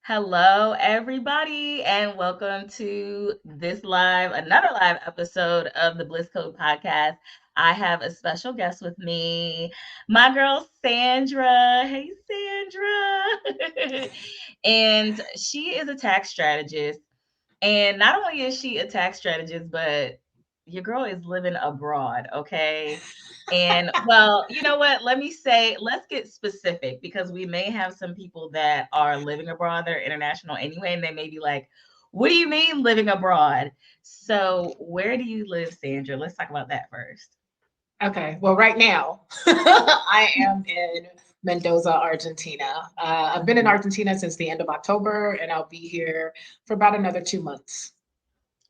Hello, everybody, and welcome to another live episode of the Bliss Code Podcast. I have a special guest with me, my girl Sandra. Hey, Sandra. And she is a tax strategist. And not only is she a tax strategist, but your girl is living abroad, okay? And well, you know what? Let's get specific because we may have some people that are living abroad that are international anyway, and they may be like, what do you mean living abroad? So, where do you live, Sandra? Let's talk about that first. Okay, well, right now I am in Mendoza, Argentina. I've been in Argentina since the end of October, and I'll be here for about another 2 months.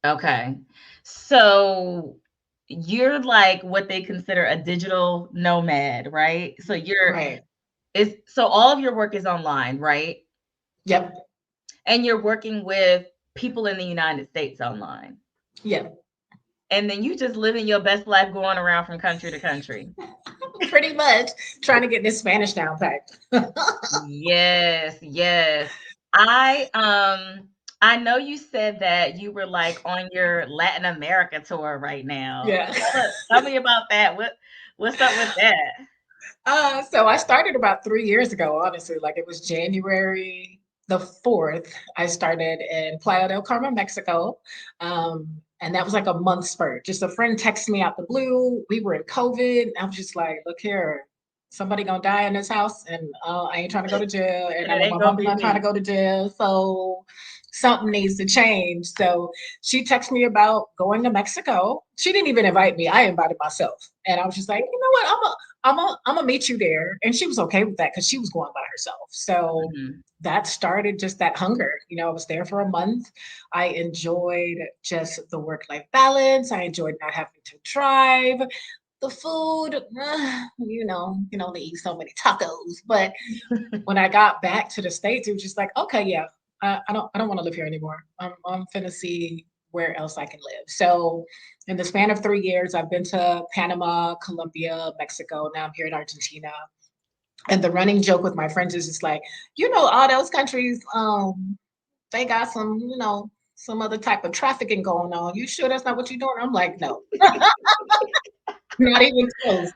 Okay. So, you're like what they consider a digital nomad, right? Right. So all of your work is online, right? Yep. And you're working with people in the United States online. Yep. And then you just living your best life going around from country to country. Pretty much trying to get this Spanish down packed. Yes, yes. I know you said that you were like on your Latin America tour right now. Yeah. Tell me about that. What's up with that? So I started about 3 years ago, honestly. Like it was January the 4th. I started in Playa del Carmen, Mexico. And that was like a month spurt. Just a friend texted me out the blue. We were in COVID. And I was just like, look here, somebody gonna die in this house, and I ain't trying to go to jail. And And I it know ain't my gonna mama's be not trying to me. go to jail. So something needs to change. So she texted me about going to Mexico. She didn't even invite me. I invited myself. And I was just like, you know what? I'm gonna meet you there. And she was okay with that because she was going by herself. So Mhm. that started just that hunger. I was there for a month. I enjoyed just the work-life balance. I enjoyed not having to drive. The food, you can only eat so many tacos. But when I got back to the States, it was just like, okay, yeah, I don't want to live here anymore. I'm finna see where else I can live. So in the span of 3 years, I've been to Panama, Colombia, Mexico. Now I'm here in Argentina. And the running joke with my friends is just like, all those countries, they got some, some other type of trafficking going on. You sure that's not what you're doing? I'm like, no, not even close.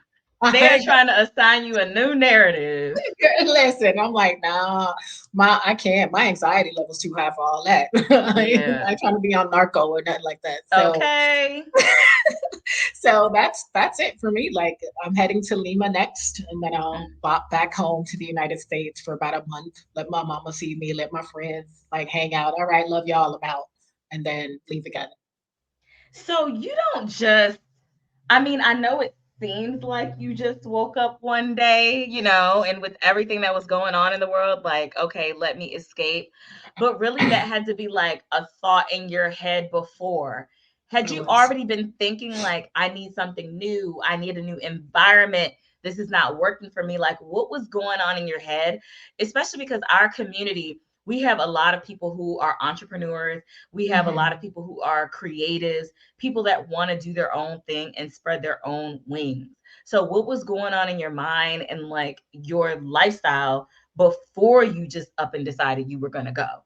They are trying to assign you a new narrative. Listen, I'm like, nah, I can't. My anxiety level's too high for all that. Yeah. I ain't trying to be on narco or nothing like that. So, Okay. so that's it for me. Like, I'm heading to Lima next, and then I'll bop back home to the United States for about a month. Let my mama see me. Let my friends like hang out. All right, love y'all. I'm out, and then leave again. So you don't just, I mean, I know it seems like you just woke up one day, and with everything that was going on in the world, like, okay, let me escape. But really, that had to be like a thought in your head before. Had It you was. already been thinking, like, I need something new, I need a new environment? This is not working for me. Like, what was going on in your head? Especially because our community, we have a lot of people who are entrepreneurs. We have a lot Mhm. of people who are creatives, people that want to do their own thing and spread their own wings. So, what was going on in your mind and like your lifestyle before you just up and decided you were going to go?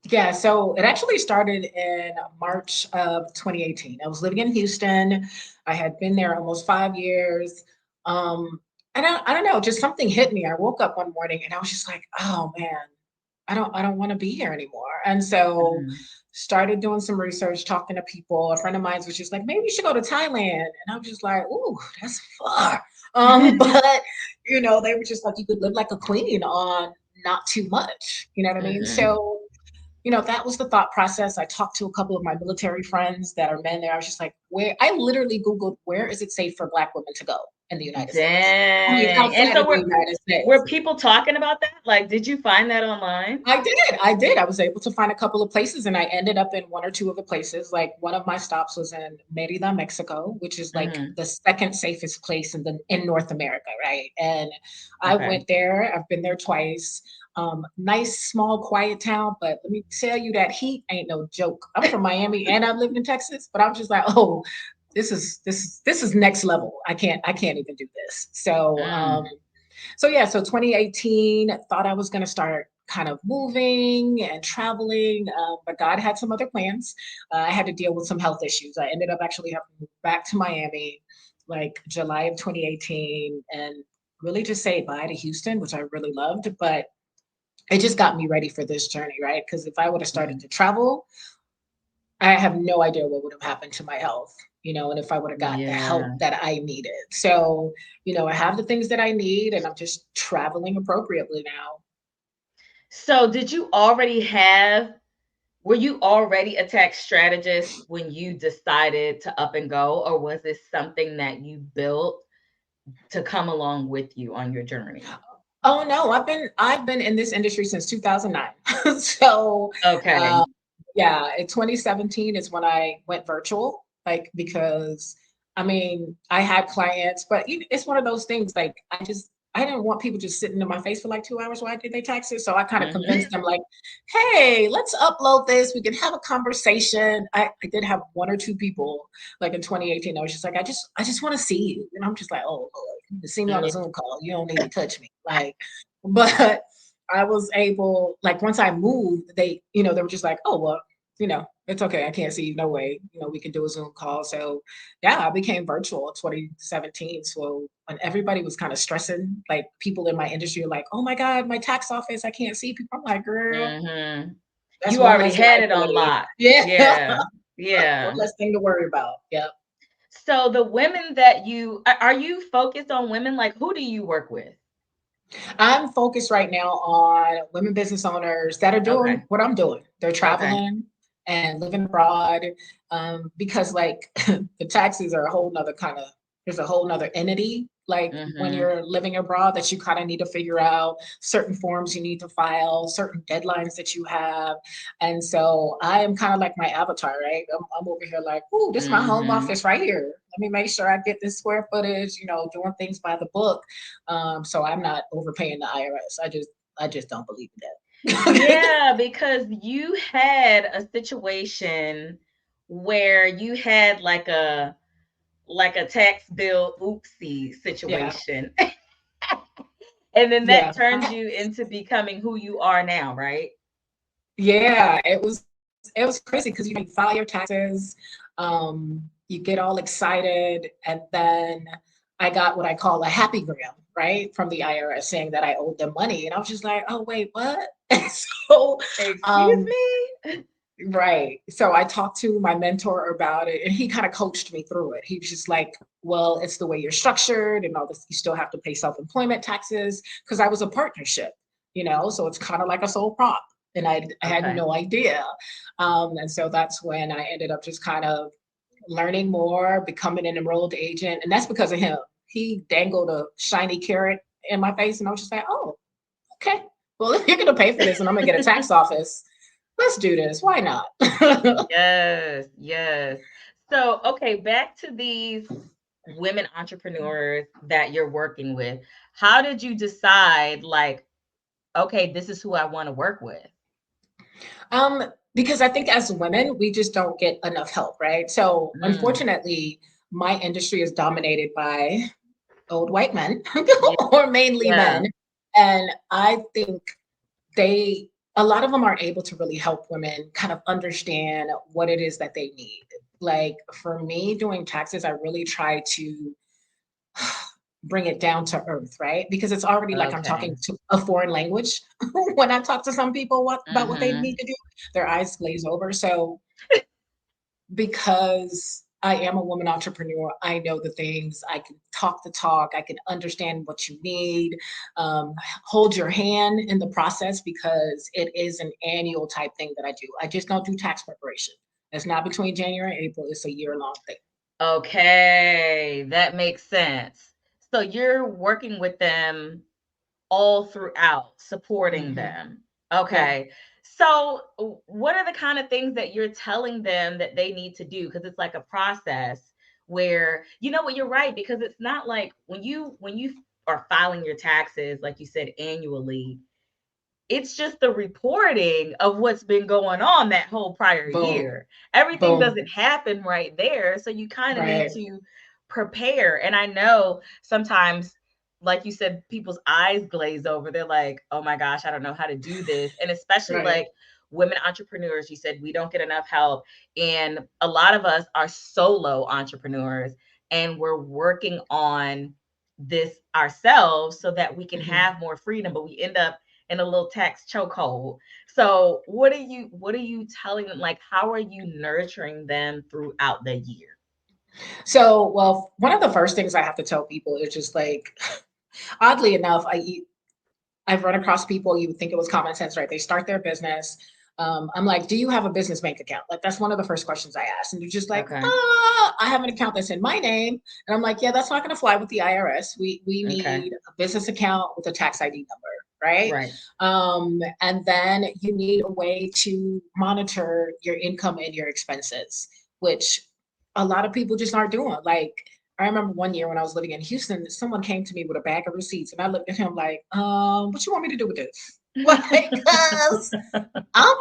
Yeah, so it actually started in March of 2018. I was living in Houston. I had been there almost 5 years. I don't know, just something hit me. I woke up one morning and I was just like, oh man, I don't want to be here anymore. And so Mhm. started doing some research, talking to people. A friend of mine was just like, maybe you should go to Thailand. And I was just like, ooh, that's far. But they were just like, you could live like a queen on not too much. You know what I mean? Mhm. So that was the thought process. I talked to a couple of my military friends that are men there. I was just like, I literally Googled, where is it safe for Black women to go in the United States? I mean, Dang. And outside so of the United were States. people talking about that? Like, did you find that online? I did. I did. I was able to find a couple of places and I ended up in one or two of the places. Like one of my stops was in Merida, Mexico, which is like Mhm. the second safest place in North America, right? And I Okay. went there. I've been there twice. Nice, small, quiet town, but let me tell you that heat ain't no joke. I'm from Miami and I've lived in Texas, but I'm just like, oh, this is next level. I can't even do this. So Mm. So yeah, so 2018, thought I was going to start kind of moving and traveling, but God had some other plans. I had to deal with some health issues. I ended up actually having to move back to Miami, like July of 2018, and really just say bye to Houston, which I really loved. But it just got me ready for this journey, right? Because if I would have started Mhm. to travel, I have no idea what would have happened to my health, and if I would have got the help Yeah. that I needed. So, I have the things that I need and I'm just traveling appropriately now. So did you already have were you already a tax strategist when you decided to up and go, or was this something that you built to come along with you on your journey? Oh no, I've been in this industry since 2009. So, Okay. uh, yeah, in 2017 is when I went virtual, like because I mean, I had clients, but it's one of those things like I didn't want people just sitting in my face for like 2 hours while I did their taxes. So I kind of convinced Mhm. them like, hey, let's upload this. We can have a conversation. I did have one or two people like in 2018. I was just like, I just want to see you. And I'm just like, oh Lord, you can see me on a Yeah. Zoom call. You don't need to touch me. Like, but I was able, like once I moved, they were just like, oh well, it's okay. I can't see you. No way. We can do a Zoom call. So yeah, I became virtual in 2017. So when everybody was kind of stressing, like people in my industry are like, oh my God, my tax office, I can't see people. I'm like, girl, Mhm. that's You one already less had it on liability. lock. Yeah. Yeah. One Yeah. less thing to worry about. Yep. So the women that are you focused on women? Like, who do you work with? I'm focused right now on women business owners that are doing Okay. what I'm doing. They're Okay. traveling and living abroad, because like the taxes are a whole nother there's a whole nother entity. Like when Mhm. you're living abroad, that you kind of need to figure out certain forms you need to file, certain deadlines that you have. And so I am kind of like my avatar, right? I'm over here like, oh, this is my home Mhm. office right here. Let me make sure I get this square footage, doing things by the book. So I'm not overpaying the IRS. I just don't believe in that. Yeah, because you had a situation where you had like a tax bill oopsie Yeah, situation. And then that yeah, turned you into becoming who you are now, right? yeah. It was crazy because you file your taxes, you get all excited, and then I got what I call a happy gram, right, from the IRS saying that I owed them money, and I was just like, oh wait, what? So, Excuse um, me? right. So I talked to my mentor about it and he kind of coached me through it. He was just like, well, it's the way you're structured and all this. You still have to pay self-employment taxes because I was a partnership, so it's kind of like a sole prop. And I had Okay. no idea. And so that's when I ended up just kind of learning more, becoming an enrolled agent. And that's because of him. He dangled a shiny carrot in my face and I was just like, oh, okay. Well, if you're going to pay for this and I'm going to get a tax office, let's do this. Why not? Yes, yes. So, okay, back to these women entrepreneurs that you're working with. How did you decide, like, okay, this is who I want to work with? Um, because I think as women, we just don't get enough help, right? So Mm, unfortunately, my industry is dominated by old white men yeah, or mainly yeah. men. And I think they a lot of them aren't able to really help women kind of understand what it is that they need. Like for me doing taxes, I really try to bring it down to earth, right? Because it's already like I'm Okay. talking to a foreign language when I talk to some people about what they need Mhm. to do, their eyes glaze over. So because I am a woman entrepreneur, I know the things, I can talk the talk, I can understand what you need, hold your hand in the process because it is an annual type thing that I do. I just don't do tax preparation. It's not between January and April, it's a year long thing. Okay, that makes sense. So you're working with them all throughout, supporting Hmm. them. Yep. Okay. So what are the kind of things that you're telling them that they need to do? Because it's like a process where, you know what, you're right, because it's not like when you are filing your taxes, like you said, annually, it's just the reporting of what's been going on that whole prior Boom. year. Everything Boom. doesn't happen right there. So you kind of need Right. to prepare. And I know sometimes like you said, people's eyes glaze over. They're like, oh my gosh, I don't know how to do this. And especially Right. like women entrepreneurs, you said we don't get enough help. And a lot of us are solo entrepreneurs and we're working on this ourselves so that we can Mhm. have more freedom, but we end up in a little tax chokehold. So what are you telling them? Like, how are you nurturing them throughout the year? So, well, one of the first things I have to tell people is just like, oddly enough, I've run across people, you would think it was common sense, right? They start their business. I'm like, do you have a business bank account? Like, that's one of the first questions I ask. And they're just like, Okay. I have an account that's in my name. And I'm like, yeah, that's not going to fly with the IRS. We Okay. need a business account with a tax ID number, right? Right. And then you need a way to monitor your income and your expenses, which a lot of people just aren't doing. Like, I remember one year when I was living in Houston, someone came to me with a bag of receipts, and I looked at him like, what you want me to do with this? Like, cause I'm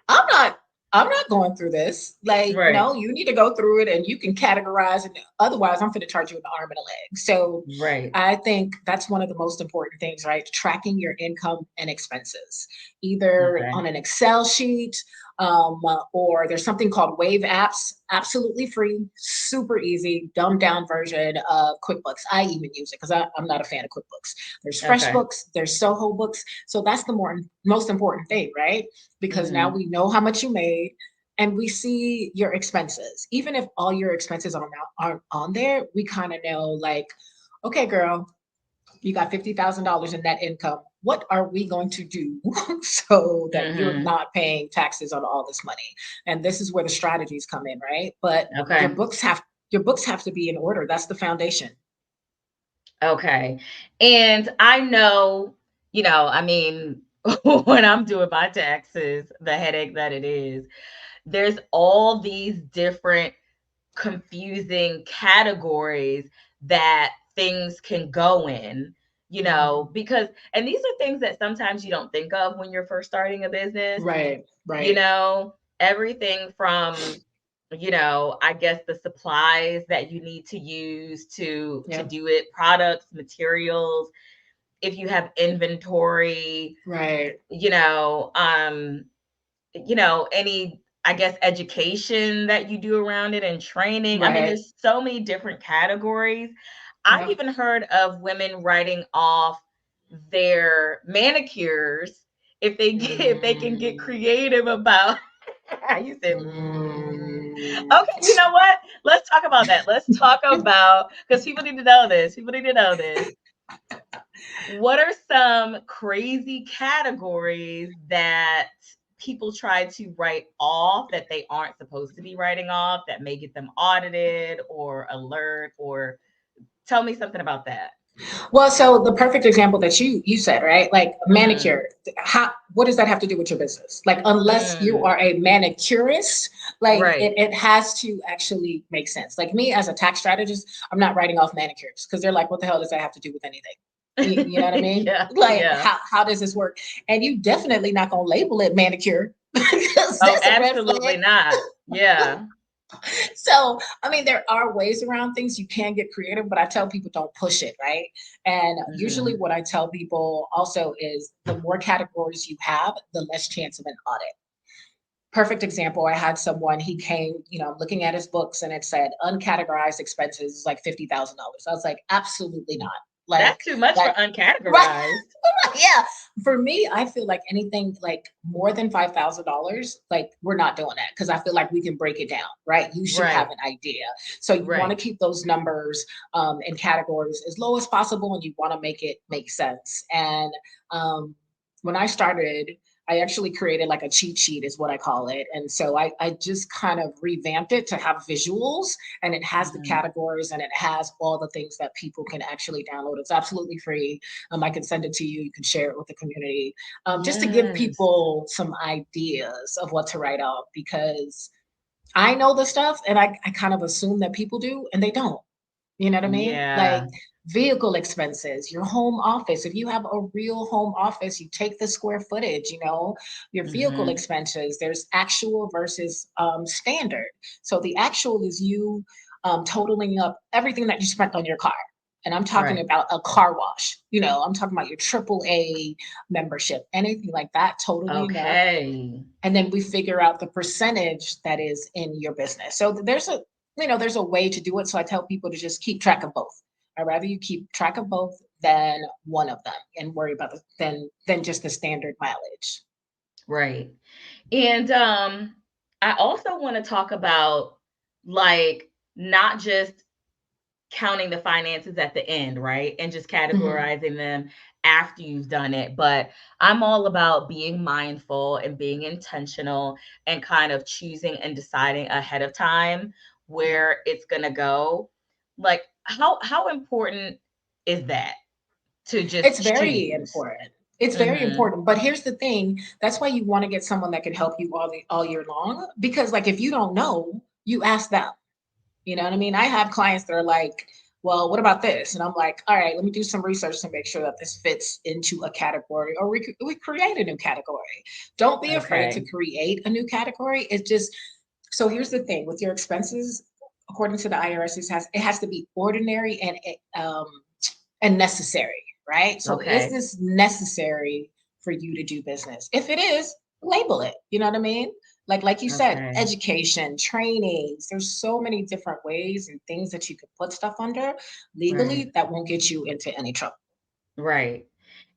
I'm not I'm not going through this. Like, Right. no, you need to go through it and you can categorize it. Otherwise, I'm going to charge you an arm and a leg. So Right. I think that's one of the most important things, right? Tracking your income and expenses, either Okay. on an Excel sheet, or there's something called Wave Apps, absolutely free, super easy, dumbed down version of QuickBooks. I even use it because I'm not a fan of QuickBooks. There's Okay. FreshBooks, there's Soho Books. So that's the most important thing, right? Because now Mhm. we know how much you made and we see your expenses. Even if all your expenses aren't on there, we kind of know like, okay, girl, you got $50,000 in net income. What are we going to do so that you're Mhm. not paying taxes on all this money? And this is where the strategies come in, right? But your Okay. books have your books have to be in order. That's the foundation. Okay. And I know, I mean, when I'm doing my taxes, the headache that it is, there's all these different confusing categories that things can go in, Mhm. because, and these are things that sometimes you don't think of when you're first starting a business, Right, you right. know, everything from, I guess the supplies that you need to use to Yep. do it, products, materials, if you have inventory, Right, you know, um, any, I guess, education that you do around it and training. I mean, right. there's so many different categories. I've Yep. even heard of women writing off their manicures if they can get Mm, creative about you said mm. okay, you know what? Let's talk about that. Let's talk about, because people need to know this. People need to know this. What are some crazy categories that people try to write off that they aren't supposed to be writing off that may get them audited or alert, or tell me something about that? Well, so the perfect example that you said, right? Like Mhm. manicure. How what does that have to do with your business? Like unless you Mm. are a manicurist, like Right. it has to actually make sense. Like me as a tax strategist, I'm not writing off manicures because they're like, what the hell does that have to do with anything? You know what I mean? Yeah, Like yeah. how does this work? And you definitely not gonna label it manicure because Oh, that's a red absolutely flag. not. Yeah. So, I mean, there are ways around things. You can get creative, but I tell people don't push it, right? And usually, Mhm. what I tell people also is the more categories you have, the less chance of an audit. Perfect example, I had someone, he came, looking at his books and it said uncategorized expenses is like $50,000. I was like, absolutely not. Like That's too much for that, right? uncategorized. Yeah. For me, I feel like anything like more than $5,000, like we're not doing that because I feel like we can break it down, right? You should have Right. an idea. So you want to Right. keep those numbers and categories as low as possible, and you want to make it make sense. And um, when I started, I actually created like a cheat sheet, is what I call it. And so I just kind of revamped it to have visuals, and it has the Mhm. categories and it has all the things that people can actually download. It's absolutely free. I can send it to you. You can share it with the community, just to give Yes. people some ideas of what to write off because I know the stuff and I kind of assume that people do and they don't. You know what I mean? Like Yeah. vehicle expenses, your home office. If you have a real home office, you take the square footage, your vehicle Mhm. expenses, there's actual versus standard. So the actual is you totaling up everything that you spent on your car. And I'm talking Right. about a car wash. I'm talking about your AAA membership, anything like that, totally no. Okay. And then we figure out the percentage that is in your business. So there's a way to do it. So I tell people to just keep track of both. I'd rather you keep track of both than one of them and worry about than just the standard mileage. Right. And I also want to talk about like not just counting the finances at the end, right? And just Mhm. categorizing them after you've done it. But I'm all about being mindful and being intentional and kind of choosing and deciding ahead of time Yeah. where it's going to go. Like how important is that to just It's very choose? important. It's very Mhm. important. But here's the thing, that's why you want to get someone that can help you all year long. Because like if you don't know, you ask them. You know what I mean? I have clients that are like, well, what about this? And I'm like, all right, let me do some research to make sure that this fits into a category, or we create a new category. Don't be afraid to Okay. create a new category. It's just, so here's the thing with your expenses, according to the IRS, it has to be ordinary and necessary, right? So is Okay. this necessary for you to do business? If it is, label it. You know what I mean? Like you said, Okay. education, trainings. There's so many different ways and things that you could put stuff under Right. legally that won't get you into any trouble. Right.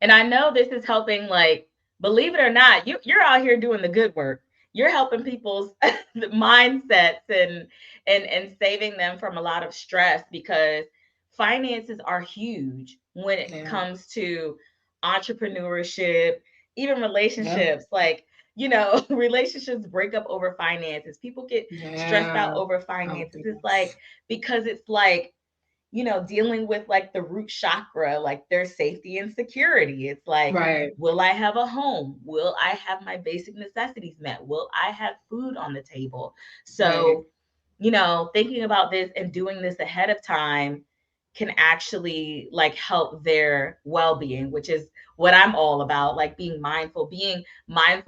And I know this is helping, like, believe it or not, you're out here doing the good work. You're helping people's mindsets and saving them from a lot of stress because finances are huge when it Yeah. comes to entrepreneurship, even Yep. relationships. Like, relationships break up over finances. People get stressed out Yeah. over Oh finances. It's like goodness. because it's like dealing with like the root chakra, like their safety and security. It's like, Right. will I have a home? Will I have my basic necessities met? Will I have food on the table? Right. So, thinking about this and doing this ahead of time can actually like help their well-being, which is what I'm all about, like being mindful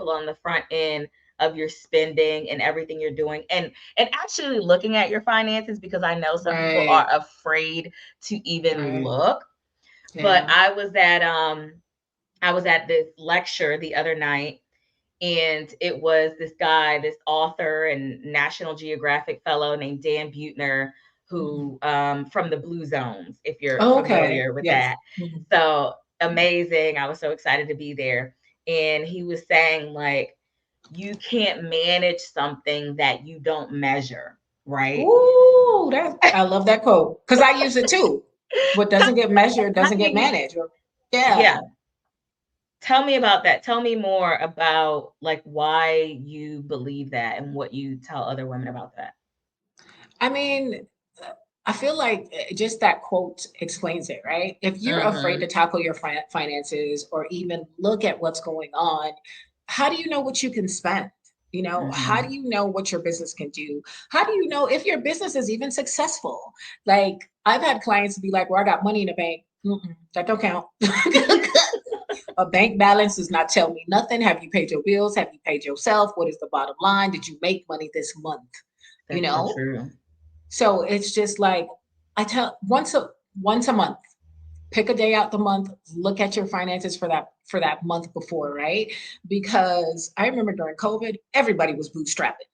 on the front end of your spending and everything you're doing and actually looking at your finances because I know some people are Right. afraid to even Right. look. But Yeah. I was at this lecture the other night, and it was this guy, this author and National Geographic fellow named Dan Buettner, Mhm. who from the Blue Zones, if you're Oh, okay. familiar with Yes. that. Mhm. So amazing. I was so excited to be there. And he was saying, like, you can't manage something that you don't measure, right? Ooh, I love that quote because I use it too. What So doesn't get measured how doesn't do get you, managed. yeah, Yeah. tell me about that. Tell me more about like why you believe that and what you tell other women about that. I mean, I feel like just that quote explains it, right? If you're afraid to Mhm. tackle your finances or even look at what's going on, how do you know what you can spend? How do Mhm. you know what your business can do? How do you know if your business is even successful? Like, I've had clients be like, well, I got money in the bank. That don't count. A bank balance does not tell me nothing. Have you paid your bills? Have you paid yourself? What is the bottom line? Did you make money this month? You That's so know? true. So it's just like I tell once a month, pick a day out the month, look at your finances for that month before, right? Because I remember during COVID, everybody was bootstrapping,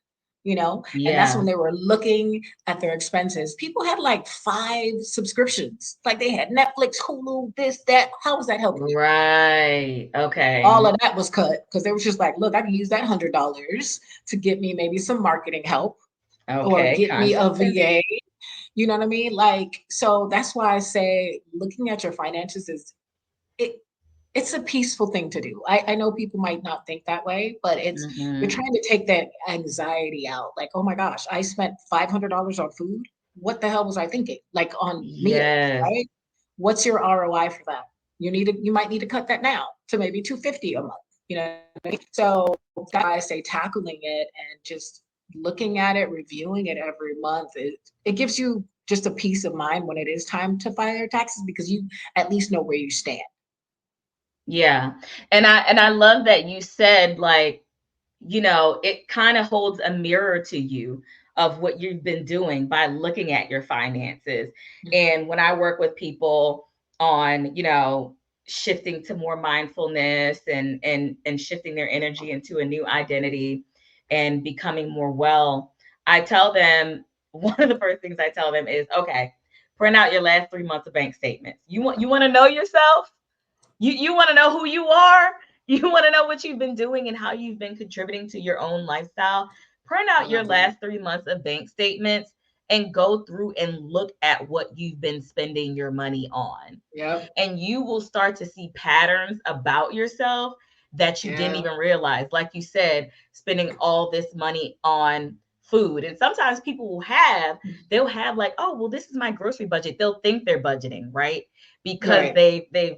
and that's when Yeah. they were looking at their expenses. People had like 5 subscriptions, like they had Netflix, Hulu, this, that. How was that helping you? Right. All Okay. of that was cut because they were just like, look, I can use that $100 to get me maybe some marketing help or Okay. get me a Content saving. VA. You know what I mean? Like, so that's why I say looking at your finances it it's a peaceful thing to do. I know people might not think that way, but you're Mhm. trying to take that anxiety out. Like, oh my gosh, I spent $500 on food. What the hell was I thinking? Like on meals, Yes. right? What's your ROI for that? You might need to cut that now to maybe 250 a month. You know, so that's why I say tackling it and just looking at it, reviewing it every month. It gives you just a peace of mind when it is time to file your taxes because you at least know where you stand. Yeah. And I love that you said like, it kind of holds a mirror to you of what you've been doing by looking at your finances. And when I work with people on, shifting to more mindfulness and shifting their energy into a new identity and becoming more well, I tell them, one of the first things I tell them is, okay, print out your last 3 months of bank statements. You want to know yourself? You want to know who you are? You want to know what you've been doing and how you've been contributing to your own lifestyle? Print I out your love that. last 3 months of bank statements and go through and look at what you've been spending your money on. Yep. And you will start to see patterns about yourself that you didn't Yeah. even realize. Like you said, spending all this money on food. And sometimes people they'll have like, oh, well, this is my grocery budget. They'll think they're budgeting, right? Because Right. they've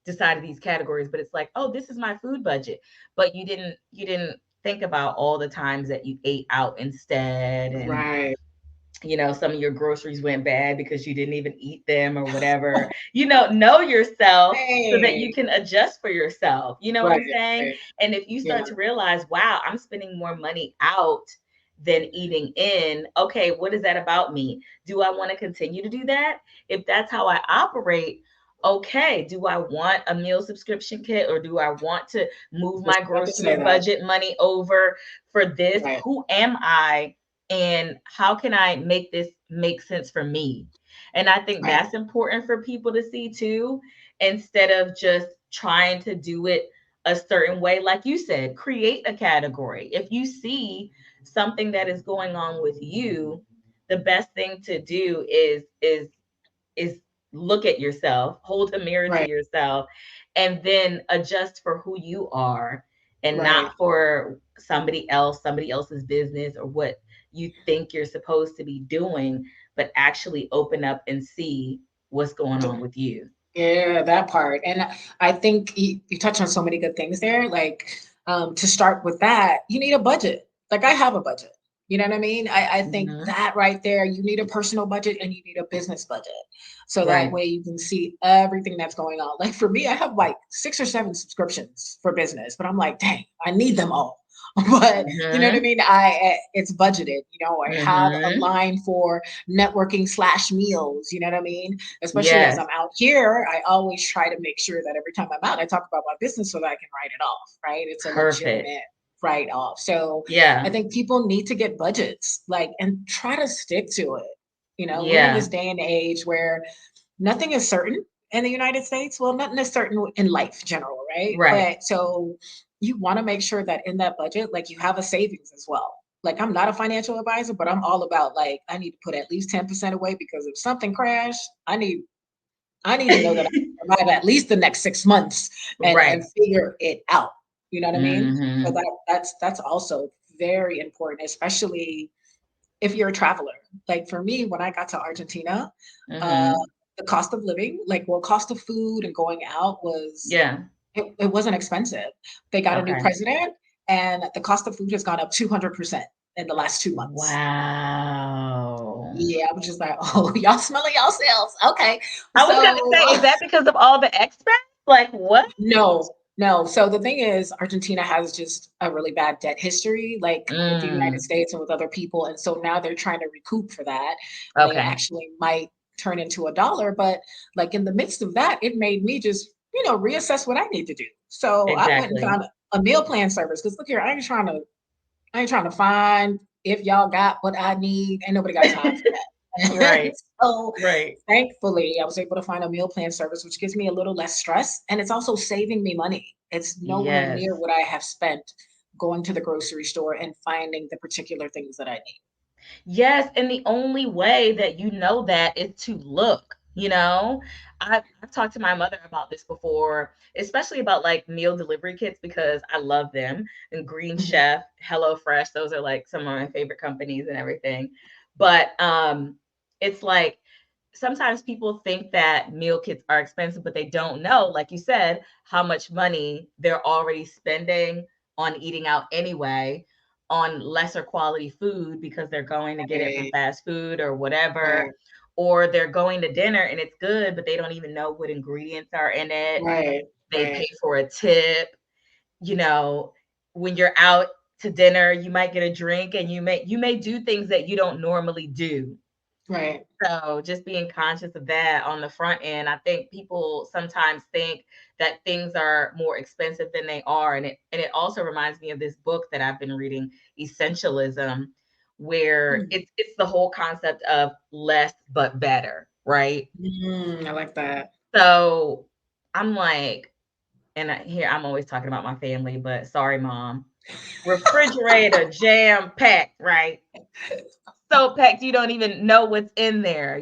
decided these categories, but it's like, oh, this is my food budget. But you didn't think about all the times that you ate out instead, and Right. some of your groceries went bad because you didn't even eat them or whatever. Know yourself so that you Hey. can adjust for yourself. You know what Right. I'm saying? Right. And if you Yeah. start to realize, wow, I'm spending more money out than eating in, okay, what is that about me? Do I want to continue to do that? If that's how I operate, okay, do I want a meal subscription kit, or do I want to move Just my about to say grocery that. budget money over for this? Right. Who am I? And how can I make this make sense for me? And I think Right. that's important for people to see too, instead of just trying to do it a certain way. Like you said, create a category. If you see something that is going on with you, the best thing to do is look at yourself, hold a mirror to Right. yourself, and then adjust for who you are and Right. not for somebody else's business, or what you think you're supposed to be doing, but actually open up and see what's going on with you. Yeah, that part. And I think you touch on so many good things there. Like, to start with that, you need a budget. Like, I have a budget. You know what I mean? I think Hmm. that right there, you need a personal budget and you need a business budget. So that Right. way you can see everything that's going on. Like for me, I have like 6 or 7 subscriptions for business, but I'm like, dang, I need them all. But you know what I Hmm. mean? It's budgeted. I have a Hmm. line for networking slash meals. You know what I mean? Especially as Yes. I'm out here, I always try to make sure that every time I'm out, I talk about my business so that I can write it off, right? It's a Perfect. legitimate write off. So I Yeah. think people need to get budgets, like, and try to stick to it. We're in this Yeah. day and age where nothing is certain in the United States. Well, nothing is certain in life general, right? Right. But so you want to make sure that in that budget, like you have a savings as well. Like I'm not a financial advisor, but I'm all about like I need to put at least 10% away because if something crash, I need to know that I can survive at least the next 6 months and Right. figure it out. You know what I mean? So Hmm. that's also very important, especially if you're a traveler. Like for me, when I got to Argentina, uh, Hmm. the cost of living, like well, cost of food and going out was Yeah. it wasn't expensive. They got a new Okay. president, and the cost of food has gone up 200% in the last 2 months. Wow. Yeah, I was just like, oh, y'all smelling yourselves. Okay. I was gonna So say, is that because of all the expats? Like what? no, no. So the thing is, Argentina has just a really bad debt history, like with the United Mm, States and with other people. And so now they're trying to recoup for that. And they okay. actually might turn into a dollar. But like in the midst of that, it made me just, reassess what I need to do. So I went and Exactly. found a meal plan service. Because look here, I ain't trying to find if y'all got what I need. Ain't nobody got time for that. Right. So Right. thankfully, I was able to find a meal plan service, which gives me a little less stress. And it's also saving me money. It's nowhere Yes. near what I have spent going to the grocery store and finding the particular things that I need. Yes, and the only way that you know that is to look, I've talked to my mother about this before, especially about like meal delivery kits, because I love them. And Green Mhm. Chef, HelloFresh, those are like some of my favorite companies and everything. But it's like sometimes people think that meal kits are expensive, but they don't know, like you said, how much money they're already spending on eating out anyway, on lesser quality food because they're going to get it from Right, fast food or whatever, right, or they're going to dinner and it's good, but they don't even know what ingredients are in it. right, They pay right, for a tip, you know, when you're out to dinner, you might get a drink, and you may do things that you don't normally do. Right. So just being conscious of that on the front end. I think people sometimes think that things are more expensive than they are. And it also reminds me of this book that I've been reading, Essentialism, where Mm. it's the whole concept of less but better, right? I like that. So I'm like, here I'm always talking about my family, but sorry, mom. Refrigerator jam packed, right? So packed you don't even know what's in there.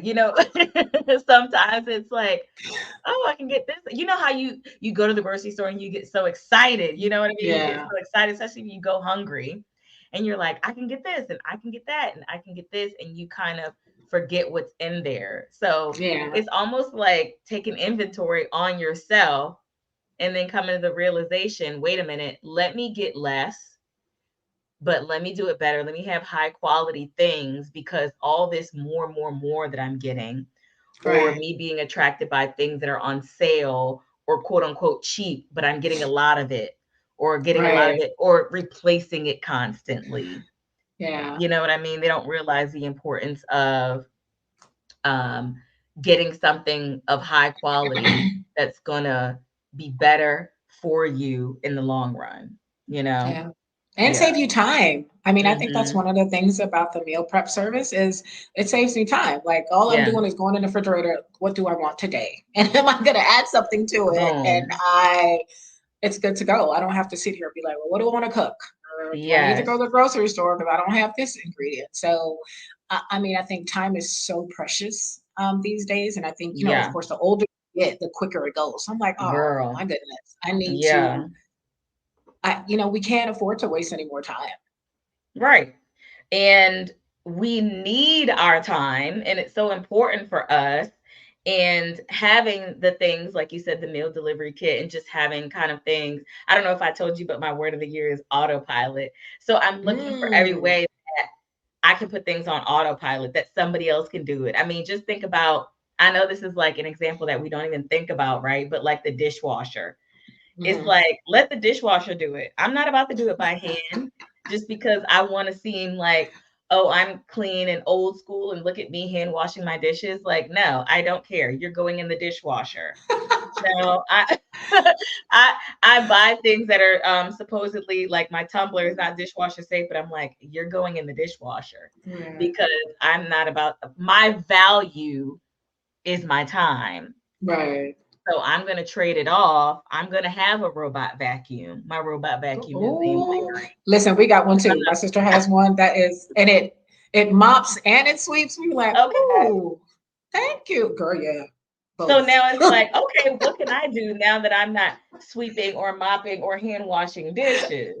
Sometimes it's like, oh, I can get this. You know how you go to the grocery store and you get so excited. You know what I mean? You get Yeah. so excited, especially when you go hungry and you're like, I can get this and I can get that and I can get this, and you kind of forget what's in there. So Yeah. it's almost like taking inventory on yourself and then coming to the realization, wait a minute, let me get less, but let me do it better. Let me have high quality things, because all this more that I'm getting, or Right. me being attracted by things that are on sale or quote unquote cheap, but I'm getting a lot of it, or getting a lot of Right. it, or replacing it constantly. Yeah. You know what I mean? They don't realize the importance of um, getting something of high quality that's going to be better for you in the long run, you know? Yeah. And Yeah. save you time. I mean, I think that's Hmm. one of the things about the meal prep service is it saves me time. Like all I'm Yeah. doing is going in the refrigerator, what do I want today? And am I going to add something to it? And Boom. it's good to go. I don't have to sit here and be like, well, what do I want to cook? Or do I need to Yes. go to the grocery store because I don't have this ingredient? So, I mean, I think time is so precious these days. And I think, of Yeah. course, the older you get, the quicker it goes. So I'm like, oh my Girl. goodness, I need Yeah. to, we can't afford to waste any more time. Right. And we need our time, and it's so important for us. And having the things, like you said, the meal delivery kit, and just having kind of things. I don't know if I told you, but my word of the year is autopilot. So I'm looking for every Mm, way I can put things on autopilot that somebody else can do it. I mean, just think about, I know this is like an example that we don't even think about, right? But like the dishwasher. It's mhm. like, let the dishwasher do it. I'm not about to do it by hand just because I want to seem like, oh, I'm clean and old school and look at me hand washing my dishes. Like, no, I don't care. You're going in the dishwasher. No, I I buy things that are supposedly, like my tumbler is not dishwasher safe, but I'm like, you're going in the dishwasher, Yeah. because I'm not about, my value is my time. Right. So I'm going to trade it off. I'm going to have a robot vacuum. My robot vacuum is named Oh, Larry. listen, we got one too. My I'm sister has one that is, and it mops and it sweeps. We like, not, okay. ooh, thank you, girl. Yeah, So both. now it's like, okay, what can I do now that I'm not sweeping or mopping or hand washing dishes?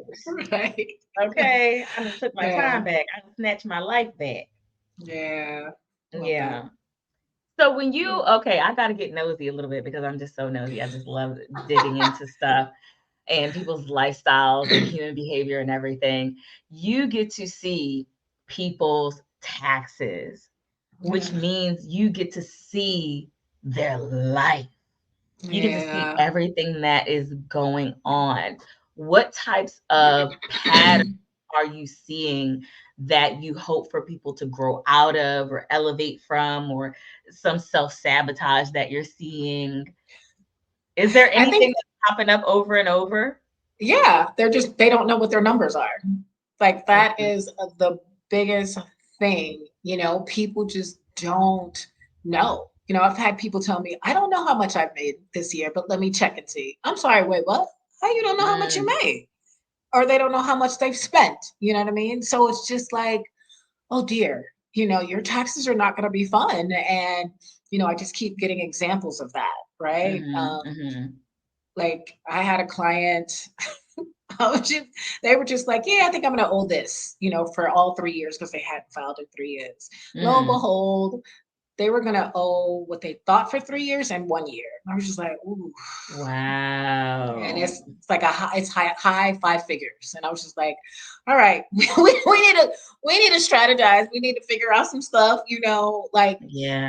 Right. Okay, I done took my Yeah. time back. I done snatched my life back. Yeah. Love that. Yeah. So when you, okay, I got to get nosy a little bit because I'm just so nosy. I just love digging into stuff and people's lifestyles and human behavior and everything. You get to see people's taxes, which Yeah. means you get to see their life. You get to see Yeah. everything that is going on. What types of patterns are you seeing that you hope for people to grow out of or elevate from, or some self-sabotage that you're seeing? Is there I anything think, that's popping up over and over? yeah, they don't know what their numbers are. Like that Mhm. is the biggest thing, people just don't know. I've had people tell me, I don't know how much I've made this year, but let me check and see. I'm sorry, wait, what? How you don't know how much you Mm, made? Or they don't know how much they've spent. You know what I mean? So it's just like, oh dear, your taxes are not going to be fun. And, I just keep getting examples of that, right? mhm, mhm. Like I had a client, I was just, they were just like, yeah, I think I'm going to owe this, for all 3 years because they hadn't filed in 3 years. Lo and Mm. behold, they were going to owe what they thought for 3 years and 1 year. I was just like, ooh. And Wow. it's like it's high five figures. And I was just like, all right, we need to strategize. We need to figure out some stuff, like,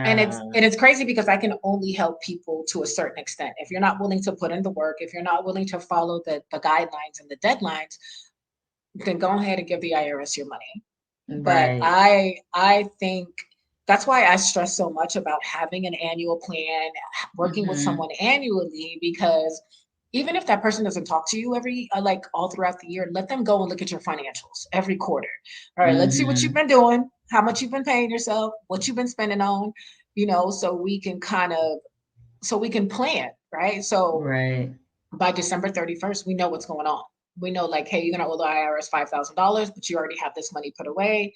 and it's Yeah. and it's crazy because I can only help people to a certain extent. If you're not willing to put in the work, if you're not willing to follow the guidelines and the deadlines, then go ahead and give the IRS your money. But Right. I think that's why I stress so much about having an annual plan, working with Mhm. someone annually, because even if that person doesn't talk to you every like all throughout the year, let them go and look at your financials every quarter. All right, let's see what you've Mhm. been doing, how much you've been paying yourself, what you've been spending on, so we can so we can plan, right? So Right. by December 31st, we know what's going on. We know, like, hey, you're going to owe the IRS $5,000, but you already have this money put away.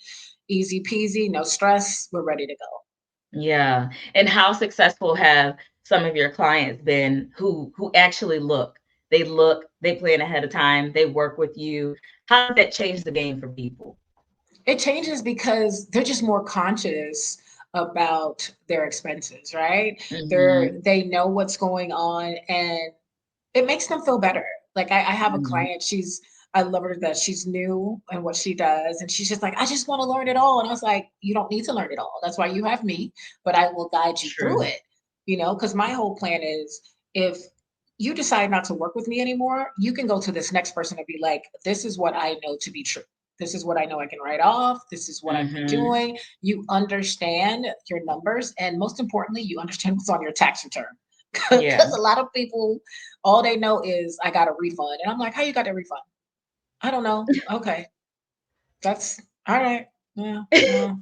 Easy peasy, no stress. We're ready to go. Yeah. And how successful have some of your clients been who actually look? They look, they plan ahead of time, they work with you. How does that change the game for people? It changes because they're just more conscious about their expenses, right? Mhm. They know what's going on, and it makes them feel better. Like I have a Mhm. client, I love her that she's new in what she does. And she's just like, I just want to learn it all. And I was like, you don't need to learn it all. That's why you have me, but I will guide you through True. it, because my whole plan is if you decide not to work with me anymore, you can go to this next person and be like, this is what I know to be true. This is what I know I can write off. This is what I've been Mhm. doing. You understand your numbers. And most importantly, you understand what's on your tax return. Yeah. Because a lot of people, all they know is I got a refund. And I'm like, how you got a refund? I don't know. Okay. That's all right. Yeah. Well.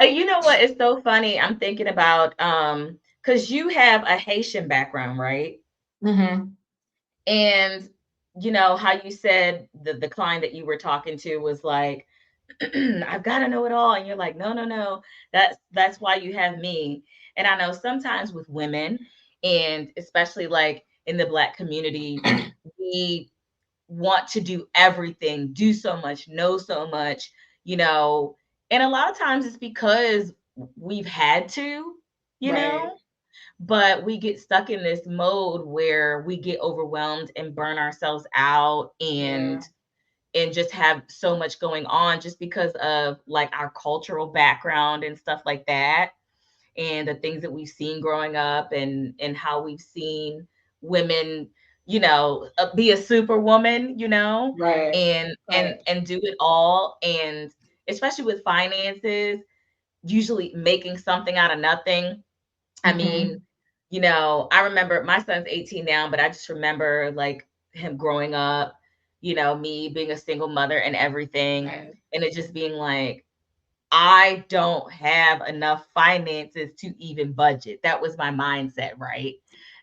You know what? It's so funny. I'm thinking about because you have a Haitian background, right? Hmm. And you know how you said the client that you were talking to was like, I've got to know it all, and you're like, no, no, no. That's why you have me. And I know sometimes with women, and especially like in the Black community, we want to do everything, do so much, know so much, you know. And a lot of times it's because we've had to, you Right. know, but we get stuck in this mode where we get overwhelmed and burn ourselves out Yeah. and just have so much going on just because of like our cultural background and stuff like that, and the things that we've seen growing up, and how we've seen women, be a superwoman, Right. Right. and do it all, and especially with finances, usually making something out of nothing. I mean, Hmm. I remember my son's 18 now, but I just remember like him growing up, me being a single mother and everything, Right. and it just being like, I don't have enough finances to even budget. That was my mindset, right?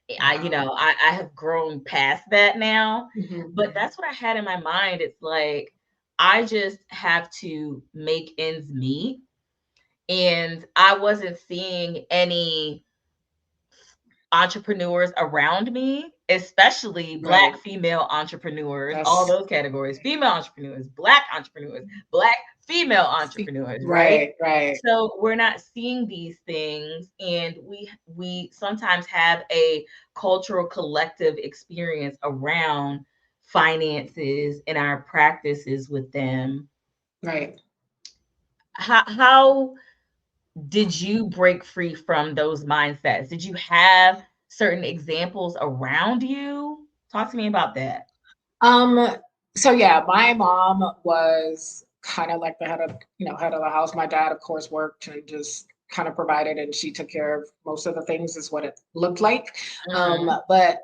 Wow. I have grown past that now, but Hmm. that's what I had in my mind. It's like, I just have to make ends meet. And I wasn't seeing any entrepreneurs around me, especially Black Right. female entrepreneurs, all That's those categories, female entrepreneurs, Black female entrepreneurs, right? right. Right. So we're not seeing these things, and we sometimes have a cultural collective experience around finances and our practices with them. Right. How did you break free from those mindsets? Did you have certain examples around you? Talk to me about that. Um, so yeah, my mom was kind of like the head of the house. My dad, of course, worked and just kind of provided, and she took care of most of the things, is what it looked like. Mhm. But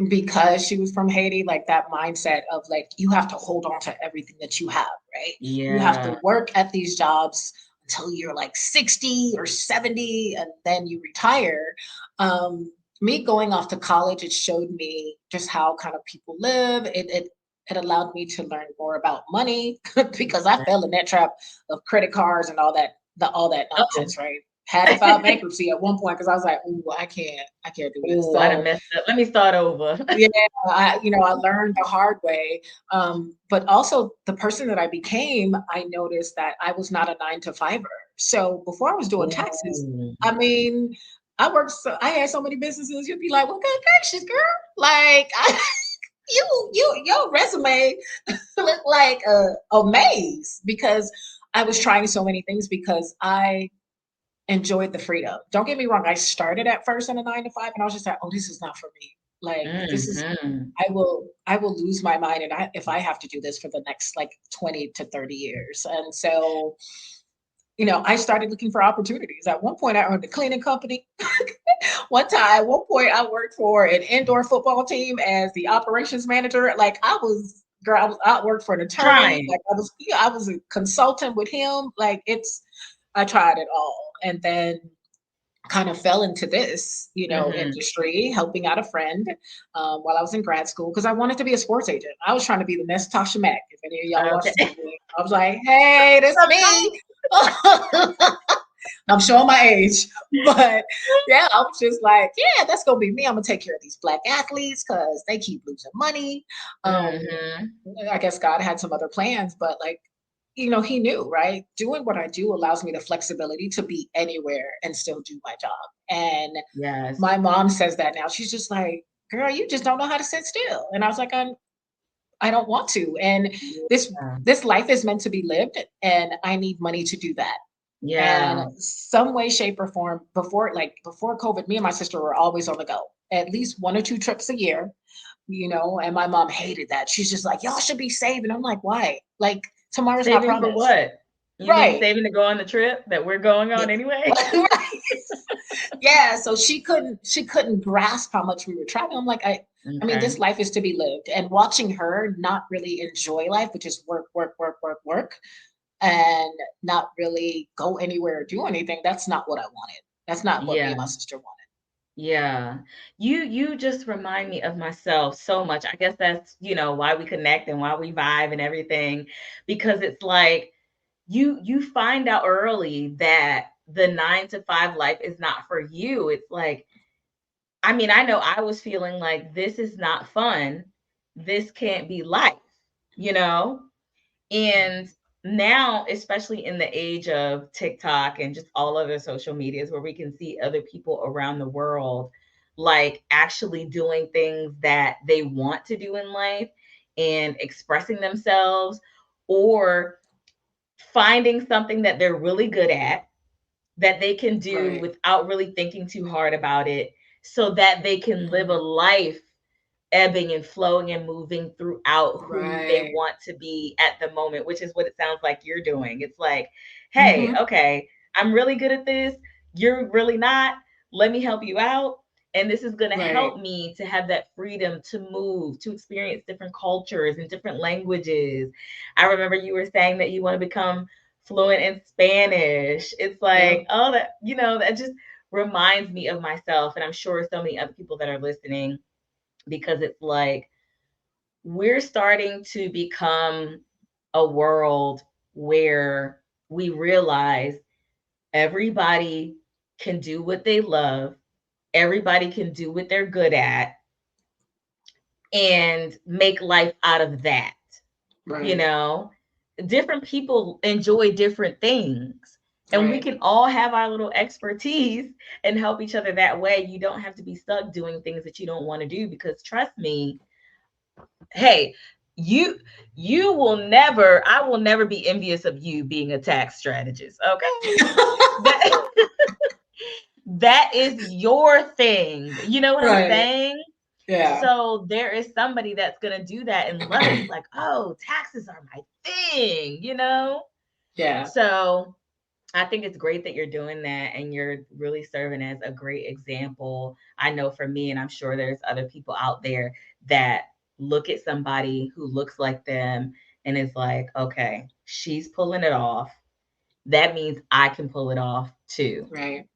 because she was from Haiti, like that mindset of like you have to hold on to everything that you have, right? You have to Yeah. work at these jobs until you're like 60 or 70 and then you retire. Um, Me going off to college, it showed me just how kind of people live. It allowed me to learn more about money because I fell in that trap of credit cards and all that Uh-oh. nonsense, right? Had to file bankruptcy at one point because I was like, "Ooh, I can't do this." Ooh, I done So messed up. Let me start over. yeah, I learned the hard way. But also the person that I became, I noticed that I was not a 9 to 5er. So before I was doing taxes, Ooh. I mean, I had so many businesses. You'd be like, "Well, good gracious, girl!" Like, your resume looked like a maze because I was trying so many things because I enjoyed the freedom. Don't get me wrong. I started at first in a 9 to 5, and I was just like, "Oh, this is not for me." Like this is Mhm. I will lose my mind and if I have to do this for the next like 20 to 30 years. And so, I started looking for opportunities. At one point I owned a cleaning company. At one point I worked for an indoor football team as the operations manager. Like I worked for an attorney. Trying. Like I was a consultant with him. I tried it all. And then kind of fell into this, Mhm. industry, helping out a friend while I was in grad school because I wanted to be a sports agent. I was trying to be the next Tasha Mack. If any of y'all watch Okay. the movie, I was like, "Hey, that's me." I'm showing my age, but yeah, I was just like, "Yeah, that's gonna be me. I'm gonna take care of these black athletes because they keep losing money." Um, Mhm. I guess God had some other plans, but like he knew, right? Doing what I do allows me the flexibility to be anywhere and still do my job. And Yes. my mom says that now. She's just like, girl, you just don't know how to sit still. And I was like, I don't want to. And this Yeah. this life is meant to be lived and I need money to do that. And Yeah. some way, shape, or form before COVID, me and my sister were always on the go, at least 1 or 2 trips a year, and my mom hated that. She's just like, y'all should be saving. I'm like, why? Like tomorrow's not Saving for promised. what? You mean Right. saving to go on the trip that we're going Yeah. on anyway? Right. Yeah. So she couldn't grasp how much we were traveling. I'm like, I mean, Okay. this life is to be lived. And watching her not really enjoy life, which is work, work, work, work, work, and not really go anywhere or do anything, that's not what I wanted. That's not what me and my Yeah. sister wanted. Yeah. You just remind me of myself so much. I guess that's, why we connect and why we vibe and everything because it's like you find out early that the 9 to 5 life is not for you. It's like I mean, I know I was feeling like this is not fun. This can't be life, you know? And now, especially in the age of TikTok and just all other social medias where we can see other people around the world, like actually doing things that they want to do in life and expressing themselves or finding something that they're really good at that they can do Right. without really thinking too hard about it so that they can live a Mhm. life ebbing and flowing and moving throughout who they Right. want to be at the moment, which is what it sounds like you're doing. It's like, hey, Hmm. okay, I'm really good at this. You're really not. Let me help you out. And this is going to Right. help me to have that freedom to move, to experience different cultures and different languages. I remember you were saying that you want to become fluent in Spanish. It's like, Yep. oh, that just reminds me of myself. And I'm sure so many other people that are listening because it's like we're starting to become a world where we realize everybody can do what they love, everybody can do what they're good at, and make life out of that. You Right. know, different people enjoy different things. And we Right. can all have our little expertise and help each other that way. You don't have to be stuck doing things that you don't want to do because trust me, hey, you you will never I will never be envious of you being a tax strategist, okay? That that is your thing. You know what I'm Right. saying? Yeah. So there is somebody that's going to do that and love it. It's like, "Oh, taxes are my thing." Yeah. So I think it's great that you're doing that and you're really serving as a great example. I know for me, and I'm sure there's other people out there that look at somebody who looks like them and is like, okay, she's pulling it off. That means I can pull it off too. Right.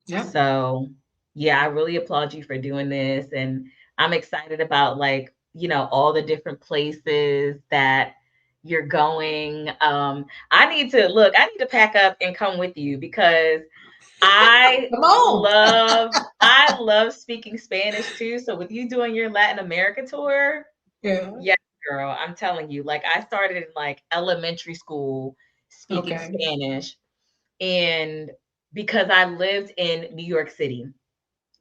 Yep. So, yeah, I really applaud you for doing this. And I'm excited about all the different places that you're going. I need to pack up and come with you because I Come on. I love speaking Spanish too. So with you doing your Latin America tour, Yeah. yes, girl, I'm telling you, like I started in like elementary school speaking Okay. Spanish and because I lived in New York City.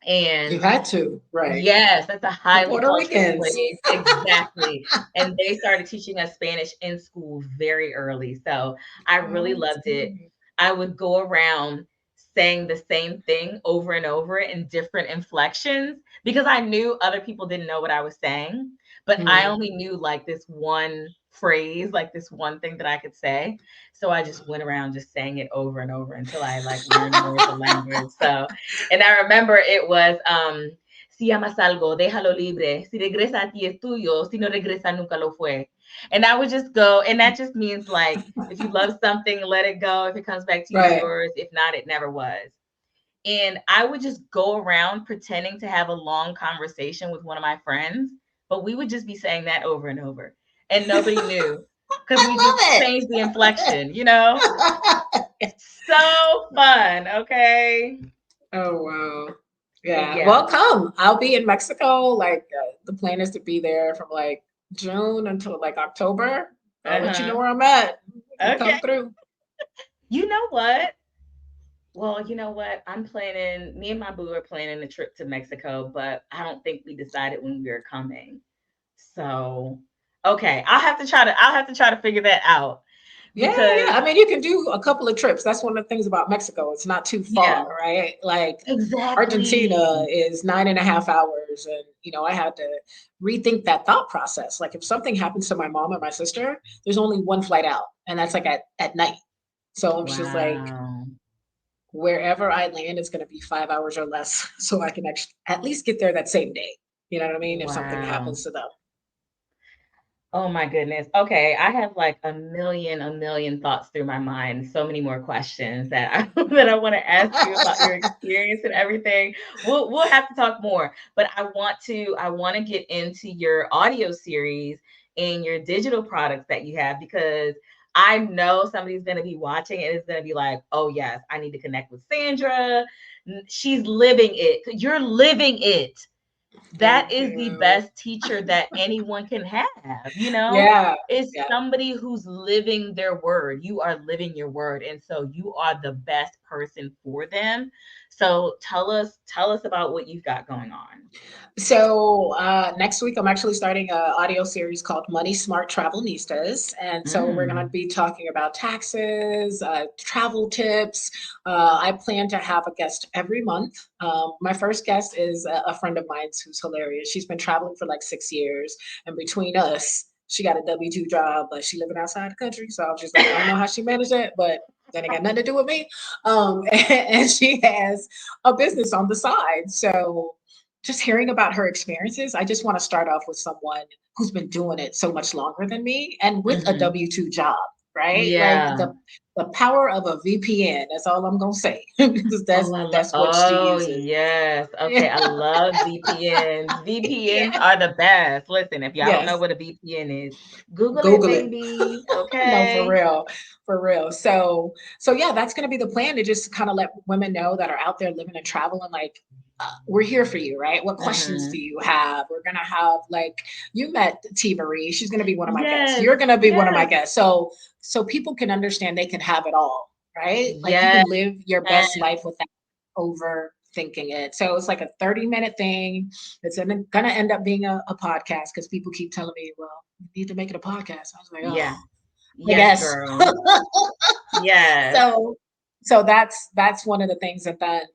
You And had to. Right. yes, that's a The highly Puerto cultural Ricans. place. Exactly. And they started teaching us Spanish in school very early. So I really Oh, that's loved it. good. I would go around saying the same thing over and over in different inflections because I knew other people didn't know what I was saying, but I Mm. only knew like this one phrase, like this one thing that I could say. So I just went around just saying it over and over until I like learned more of the language. So, and I remember it was, si amas algo, déjalo libre. Si regresa a ti es tuyo. Si no regresa, nunca lo fue. And I would just go, and that just means like, if you love something, let it go. If it comes back to you, it's Right. yours. If not, it never was. And I would just go around pretending to have a long conversation with one of my friends, but we would just be saying that over and over. And nobody knew because we just I changed the inflection, you know? love it. So fun. Okay. Oh wow. But Yeah. yeah. Well, come. I'll be in Mexico. Like the plan is to be there from like June until like October. I'll let you know Uh-huh. where I'm at. You can Okay. come through. You know what? Well, you know what? Me and my boo are planning a trip to Mexico, but I don't think we decided when we were coming. So, okay, I'll have to try to figure that out Yeah, because yeah. I mean, you can do a couple of trips. That's one of the things about Mexico. It's not too yeah, far, right? Like Argentina exactly. is 9.5 hours. And, I had to rethink that thought process. Like, if something happens to my mom or my sister, there's only one flight out, and that's like at night. So I'm just like, Wow. wherever I land is going to be 5 hours or less. So I can actually at least get there that same day. You know what I mean? If something Wow. happens to them. Oh my goodness. Okay, I have like a million thoughts through my mind. So many more questions that I that I want to ask you about your experience and everything. We'll have to talk more, but I want to get into your audio series and your digital products that you have because I know somebody's going to be watching and it's going to be like, "Oh yes, I need to connect with Sandra. She's living it. You're living it." That Thank is the you. best teacher that anyone can have, you know? Yeah. Is Yeah. somebody who's living their word. You are living your word. And so you are the best person for them. So tell us about what you've got going on. So next week, I'm actually starting an audio series called Money Smart Travel-Nistas. And so we're going to Mm. be talking about taxes, travel tips. I plan to have a guest every month. My first guest is a friend of mine who's hilarious. She's been traveling for like 6 years. And between us, she got a W-2 job, but she living outside the country. So I was just like, I don't know how she managed it, but then it got nothing to do with me. And she has a business on the side. So just hearing about her experiences, I just want to start off with someone who's been doing it so much longer than me and with a Mhm. W-2 job, right? Like Yeah. the power of a VPN, that's all I'm gonna say. Because that's what she Oh uses. yes. Okay, Yeah. I love VPNs. VPNs Yeah. are the best. Listen, if y'all don't know Yes. what a VPN is, Google it, Google it. baby. No, for Okay. real, for real. So yeah, that's going to be the plan to just kind of let women know that are out there living and traveling. Like, we're here for you, right? What questions do Mhm. you have? We're gonna have like you met T Marie. She's going to be one of my guests. Yes. You're going to be one of my Yes. guests. So people can understand they can have it all, right? Like you Yes. can live your best life without overthinking it. So it's like a 30-minute thing. It's going to end up being a podcast because people keep telling me, well, you need to make it a podcast. I was like, oh, Yeah. I Yes, guess. girl. Yes. So so that's one of the things that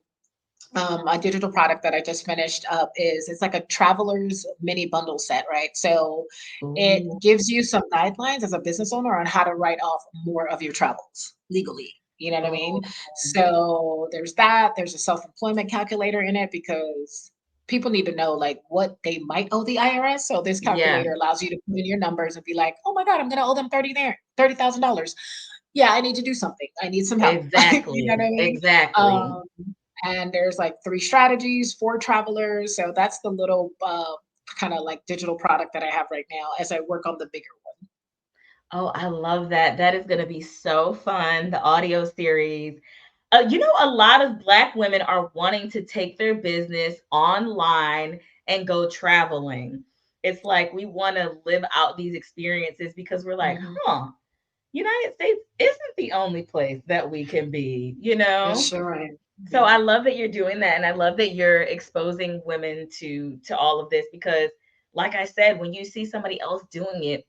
a digital product that I just finished up is it's like a traveler's mini bundle set, right? So it Ooh. gives you some guidelines as a business owner on how to write off more of your travels legally. You know what I mean? Oh, So there's that. There's a self-employment calculator in it because people need to know like what they might owe the IRS. So this yeah. calculator allows you to put in your numbers and be like, oh my God, I'm gonna owe them $30,000. Yeah, I need to do something. I need some help. You know what Exactly. I mean? Exactly. Um, and there's like 3 strategies for travelers. So that's the little kind of like digital product that I have right now as I work on the bigger one. Oh, I love that. That is going to be so fun. The audio series. You know, a lot of Black women are wanting to take their business online and go traveling. It's like we want to live out these experiences because we're like, Hmm. huh, United States isn't the only place that we can be, you It know? sure is. So I Yeah. love that you're doing that and I love that you're exposing women to all of this because like I said, when you see somebody else doing it,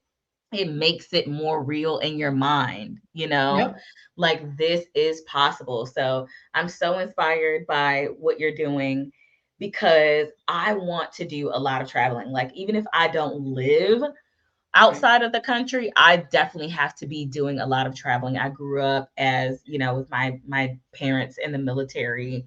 it makes it more real in your mind, Yep. like this is possible. So I'm so inspired by what you're doing because I want to do a lot of traveling. Like, even if I don't live Right. outside of the country, I definitely have to be doing a lot of traveling. I grew up as, with my parents in the military,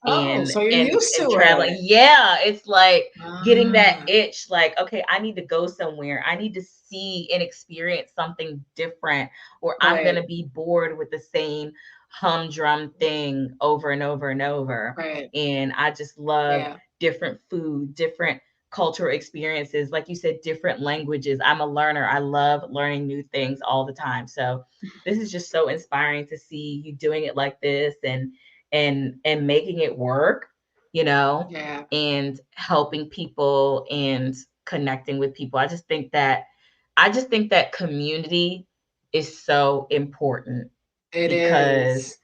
Oh, and so you're and used and to traveling. it. Yeah, it's like getting that Ah, itch, like, okay, I need to go somewhere. I need to see and experience something different, or I'm gonna right, be bored with the same humdrum thing over and over and over. right. And I just love Yeah, different food, different cultural experiences, like you said, different languages. I'm a learner. I love learning new things all the time. So this is just so inspiring to see you doing it like this, and making it work, you know, yeah, and helping people and connecting with people. I just think that community is so important it because is.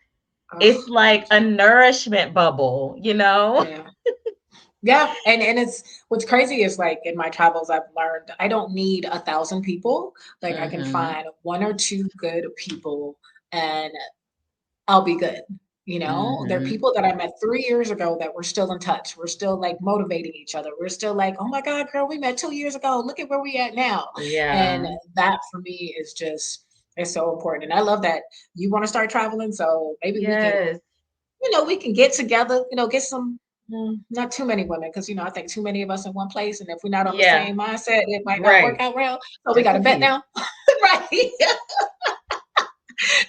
Oh, it's like a nourishment bubble, you know? yeah. Yeah, and it's what's crazy is like in my travels, I've learned I don't need 1,000 people. Like I can Mhm. find one or two good people, and I'll be good. There are Mhm. people that I met 3 years ago that we're still in touch. We're still like motivating each other. We're still like, oh my God, girl, we met 2 years ago. Look at where we at now. And Yeah. that for me is just it's so important. And I love that you want to start traveling. So maybe Yes. we can get together, get some not too many women, because I think too many of us in one place. And if we're not on the Yeah. same mindset, it might not work Right. out well. So we Just got a to bet few. now. Right.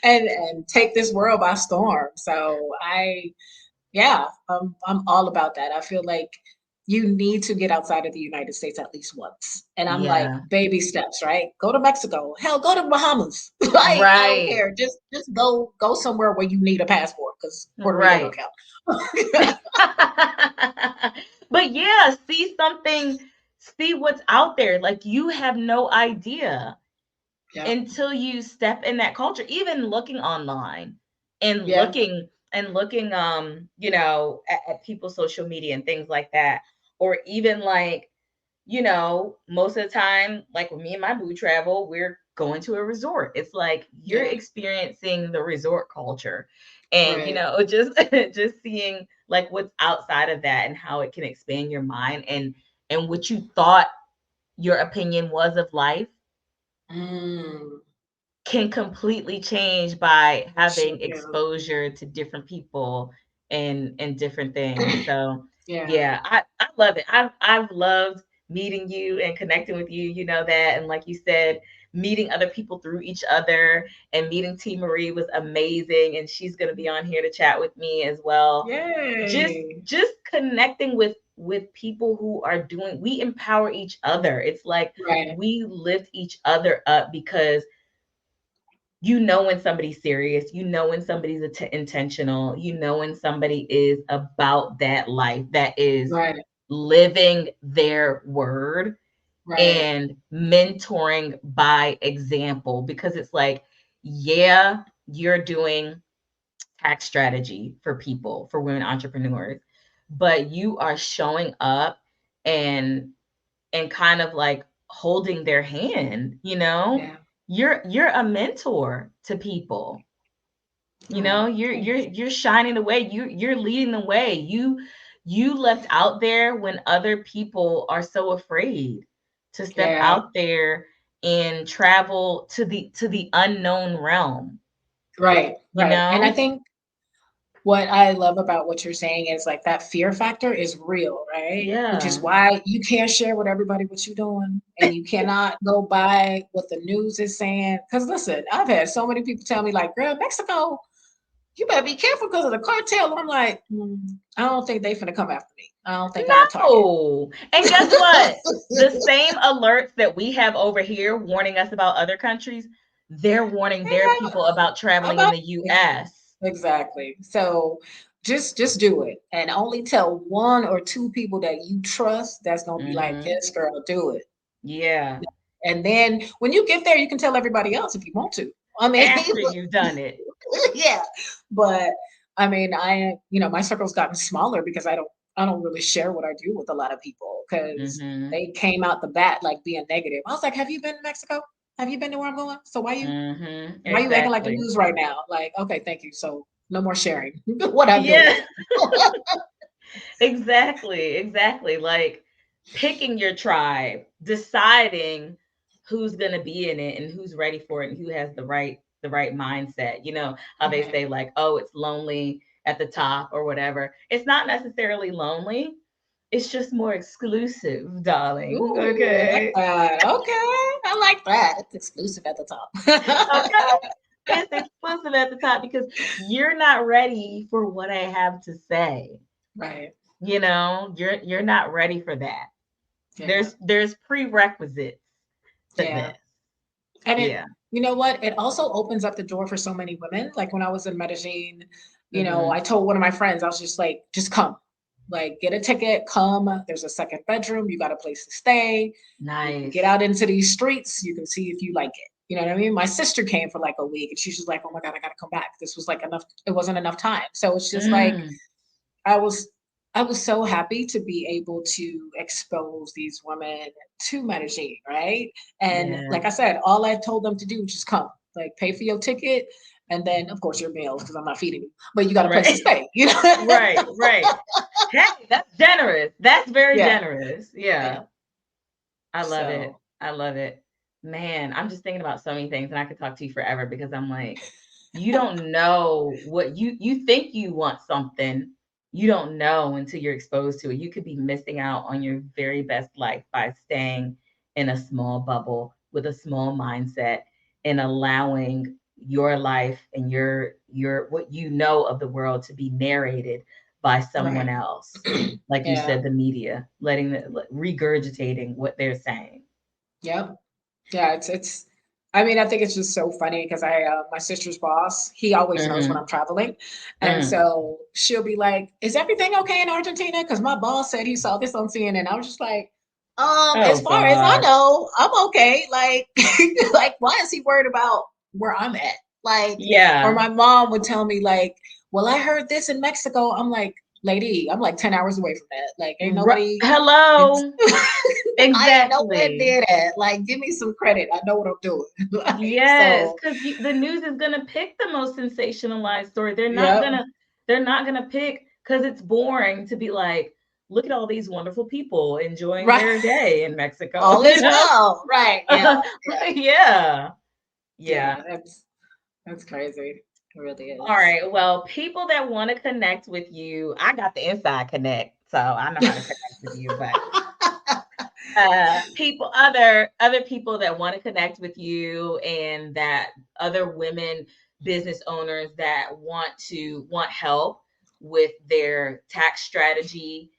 And take this world by storm. So yeah, I'm all about that. I feel like you need to get outside of the United States at least once. And I'm like, Yeah. baby steps, right? Go to Mexico. Hell, go to Bahamas. Like, I don't Right. care. Just go somewhere where you need a passport, because Puerto Rico don't Right. count. But yeah, see what's out there. Like, you have no idea Yeah. until you step in that culture, even looking online and Yeah. looking at people's social media and things like that, or even like, most of the time, like with me and my boo travel, we're going to a resort. It's like you're Yeah. experiencing the resort culture, and Right. just just seeing like what's outside of that and how it can expand your mind, and what you thought your opinion was of life Mm, can completely change by sure having can. exposure to different people and different things. So Yeah. yeah, I love it. I've loved meeting you and connecting with you, that. And like you said, meeting other people through each other, and meeting T Marie was amazing. And she's gonna be on here to chat with me as well. Just Yay. just connecting with people who are doing, we empower each other. It's like Right. we lift each other up, because when somebody's serious, when somebody's intentional, when somebody is about that life, that is Right. living their word Right. and mentoring by example. Because it's like, yeah, you're doing tax strategy for people, for women entrepreneurs, but you are showing up and kind of like holding their hand. Yeah. You're a mentor to people. Oh, You're thank you're you. you're shining the way. You're leading the way. You left out there when other people are so afraid to step Yeah. out there and travel to the unknown realm, Right. you Right. And I know? think what I love about what you're saying is like that fear factor is real, right? Which is Yeah. why you can't share with everybody what you're doing, and you cannot go by what the news is saying. Because listen, I've had so many people tell me, like, girl, Mexico, you better be careful because of the cartel. I'm like, I don't think they finna come after me. I don't think I'm a target. No. And guess what? The same alerts that we have over here warning us about other countries, they're warning their Yeah, people about traveling in about the US. exactly. So just do it, and only tell one or two people that you trust that's gonna be like, Mhm. yes, girl, do it. Yeah. And then when you get there, you can tell everybody else if you want to. I mean, After you've done it. yeah. But I mean, my circle's gotten smaller because I don't really share what I do with a lot of people because Mhm. they came out the bat like being negative. I was like, have you been to Mexico? Have you been to where I'm going? So why you acting like the Exactly. news right now? Like, okay, thank you. So no more sharing what I'm doing. Yeah. Exactly, exactly. Like picking your tribe, deciding who's going to be in it and who's ready for it and who has the right mindset. You know, how they Right. say like, "Oh, it's lonely at the top" or whatever. It's not necessarily lonely. It's just more exclusive, darling. Ooh, I like Okay. that. Okay. I like that. It's exclusive at the top. Okay. It's exclusive at the top because you're not ready for what I have to say. Right. You know, you're not ready for that. Yeah. There's prerequisites to Yeah. this. And Yeah. you know what? It also opens up the door for so many women. Like when I was in Medellin, Hmm. I told one of my friends, I was just like, just come. Like, get a ticket, come. There's a second bedroom. You got a place to stay. You can get Nice. out into these streets. You can see if you like it. You know what I mean? My sister came for like a week and she's just like, oh my God, I got to come back. This was like enough. It wasn't enough time. So it's just like, Mm, I was I was so happy to be able to expose these women to Medellin, right? And yeah. like I said, all I told them to do was just come, like pay for your ticket, and then of course your meals because I'm not feeding you, but you got a place to Right. stay, Right. Right. Hey, that's generous. That's very Yeah, generous. Yeah. yeah. I love it. So I love it. Man, I'm just thinking about so many things and I could talk to you forever because I'm like, you don't know what you think you want something. You don't know until you're exposed to it. You could be missing out on your very best life by staying in a small bubble with a small mindset and allowing your life and your what you know of the world to be narrated by someone right, else, like you yeah, said, the media, letting regurgitating what they're saying. yep. Yeah, it's I mean, I think it's just so funny because my sister's boss, he always knows when Mm-hmm. I'm traveling. And Mm. so she'll be like, "Is everything okay in Argentina? Because my boss said he saw this on CNN." I was just like, as Oh far as I gosh. know, I'm okay. Like, like, why is he worried about where I'm at? Like, or Yeah. my mom would tell me, like, well, I heard this in Mexico. I'm like, lady, I'm like 10 hours away from that. Like, ain't nobody it's Hello. I ain't nowhere Exactly. near that. Like, give me some credit. I know what I'm doing. Like, Yes, so, because the news is gonna pick the most sensationalized story. They're not yep. gonna they're not gonna pick because it's boring to be like, look at all these wonderful people enjoying Right. their day in Mexico. All You is know? well. Right. Yeah. Yeah. Yeah. Yeah. Yeah. That's crazy. It really All is. right. Well, people that want to connect with you, I got the inside connect, so I know how to connect with you. But people, other people that want to connect with you, and that other women business owners that want help with their tax strategy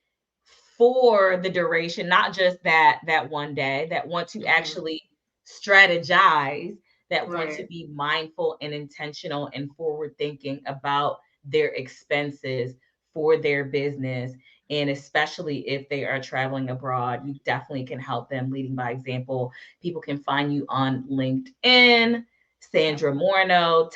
for the duration, not just that one day, that want to Mhm. actually strategize, that want to Right. be mindful and intentional and forward thinking about their expenses for their business. And especially if they are traveling abroad, you definitely can help them leading by example. People can find you on LinkedIn, Yep. Sandra Morno,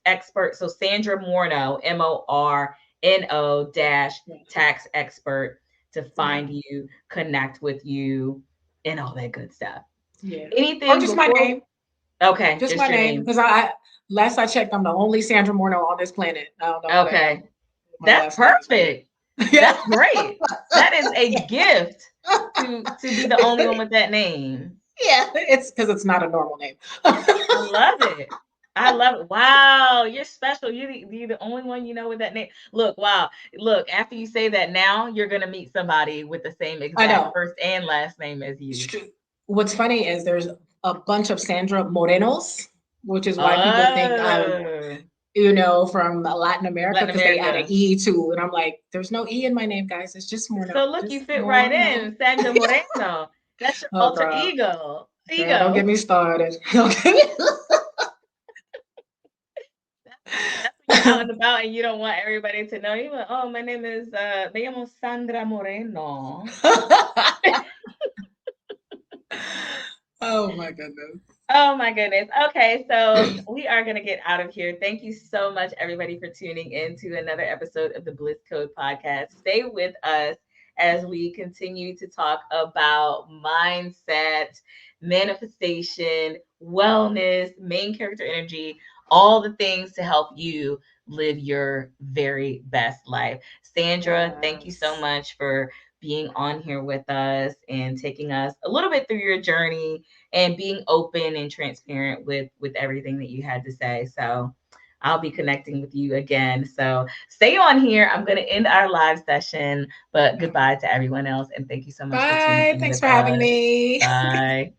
expert. So Sandra Morno, Morno dash Yeah. tax expert, to Yeah. find you, connect with you, and all that good stuff. Yeah. Or Anything just my before? name. Okay, Just just my your name. name. Because last I checked, I'm the only Sandra Morno on this planet. I don't know Okay, my that's last name is weird. perfect. Yeah. That's great. That is a gift to be the only one with that name. Yeah. It's because it's not a normal name. I love it. I love it. Wow, you're special. You're the only one you know with that name. Look, wow. Look, after you say that now, you're gonna meet somebody with the same I exact know. first and last name as It's you. true. What's funny is there's a bunch of Sandra Morenos, which is why people think I'm, Oh, from Latin America Latin because they add an America. E to, and I'm like, there's no E in my name, guys. It's just Morno, So look, you just fit right Morno. in, Sandra Moreno. That's your Oh, alter girl, ego. girl, don't get Ego. me started. Okay. That's when you're out and about and you don't want everybody to know you. Oh, my name is me llamo Sandra Moreno. Oh my goodness. Oh my goodness. Okay, so we are going to get out of here. Thank you so much, everybody, for tuning in to another episode of the Bliss Code Podcast. Stay with us as we continue to talk about mindset, manifestation, wellness, main character energy, all the things to help you live your very best life. Sandra, thank you so Yes. much for being on here with us and taking us a little bit through your journey and being open and transparent with everything that you had to say. So I'll be connecting with you again. So stay on here. I'm going to end our live session, but goodbye to everyone else. And thank you so much for tuning Bye. in Thanks with for having us. me. Bye.